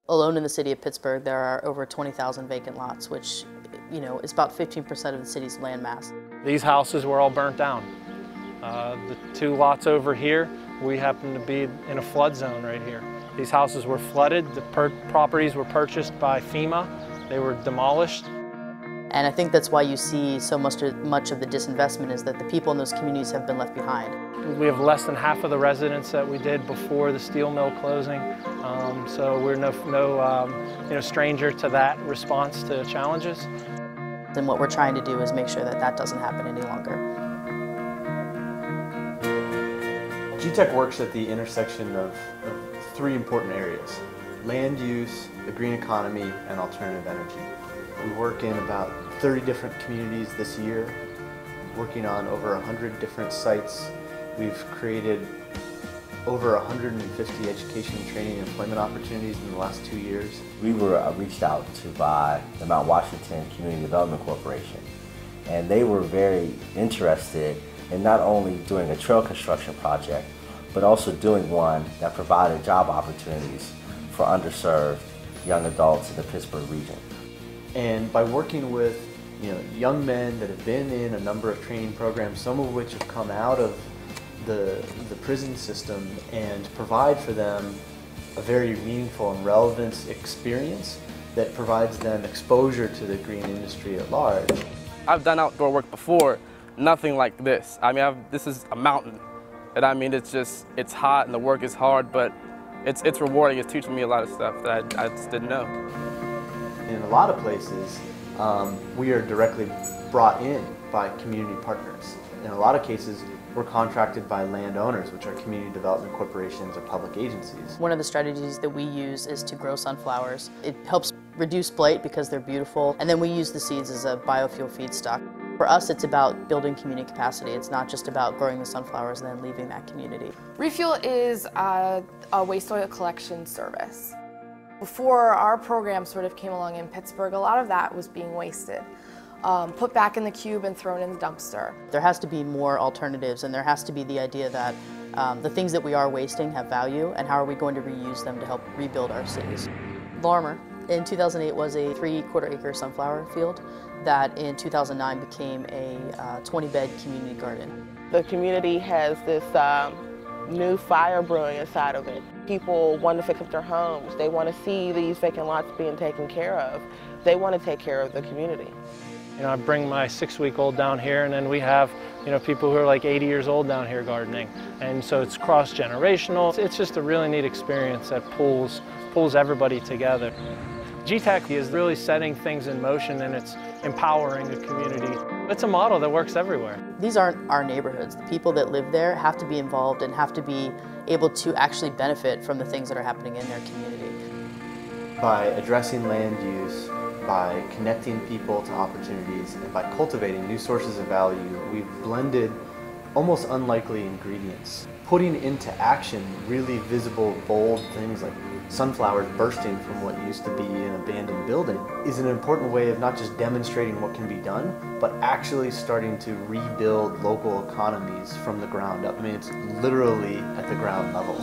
Alone in the city of Pittsburgh, there are over 20,000 vacant lots, which, is about 15% of the city's land mass. These houses were all burnt down. The two lots over here, we happen to be in a flood zone right here. These houses were flooded. The properties were purchased by FEMA. They were demolished. And I think that's why you see so much of the disinvestment is that the people in those communities have been left behind. We have less than half of the residents that we did before the steel mill closing, so we're no stranger to that response to challenges. And what we're trying to do is make sure that that doesn't happen any longer. GTECH works at the intersection of three important areas: land use, the green economy, and alternative energy. We work in about 30 different communities this year, working on over 100 different sites. We've created over 150 education, training, and employment opportunities in the last 2 years. We were reached out to by the Mount Washington Community Development Corporation, and they were very interested in not only doing a trail construction project, but also doing one that provided job opportunities for underserved young adults in the Pittsburgh region. And by working with young men that have been in a number of training programs, some of which have come out of the prison system, and provide for them a very meaningful and relevant experience that provides them exposure to the green industry at large. I've done outdoor work before, nothing like this. I mean, this is a mountain, and I mean, it's hot and the work is hard, but it's rewarding. It's teaching me a lot of stuff that I just didn't know. In a lot of places, we are directly brought in by community partners. In a lot of cases, we're contracted by landowners, which are community development corporations or public agencies. One of the strategies that we use is to grow sunflowers. It helps reduce blight because they're beautiful, and then we use the seeds as a biofuel feedstock. For us, it's about building community capacity. It's not just about growing the sunflowers and then leaving that community. Refuel is a waste oil collection service. Before our program sort of came along in Pittsburgh, a lot of that was being wasted, put back in the cube and thrown in the dumpster. There has to be more alternatives, and there has to be the idea that the things that we are wasting have value, and how are we going to reuse them to help rebuild our cities. Larmer, in 2008, was a 3/4 acre sunflower field that in 2009 became a 20-bed community garden. The community has this new fire brewing inside of it. People want to fix up their homes. They want to see these vacant lots being taken care of. They want to take care of the community. I bring my 6-week-old down here, and then we have people who are like 80 years old down here gardening, and so it's cross-generational. It's just a really neat experience that pulls everybody together. GTECH is really setting things in motion, and it's empowering the community. It's a model that works everywhere. These aren't our neighborhoods. The people that live there have to be involved and have to be able to actually benefit from the things that are happening in their community. By addressing land use, by connecting people to opportunities, and by cultivating new sources of value, we've blended almost unlikely ingredients, putting into action really visible, bold things like sunflowers bursting from what used to be an abandoned building is an important way of not just demonstrating what can be done, but actually starting to rebuild local economies from the ground up. I mean, it's literally at the ground level.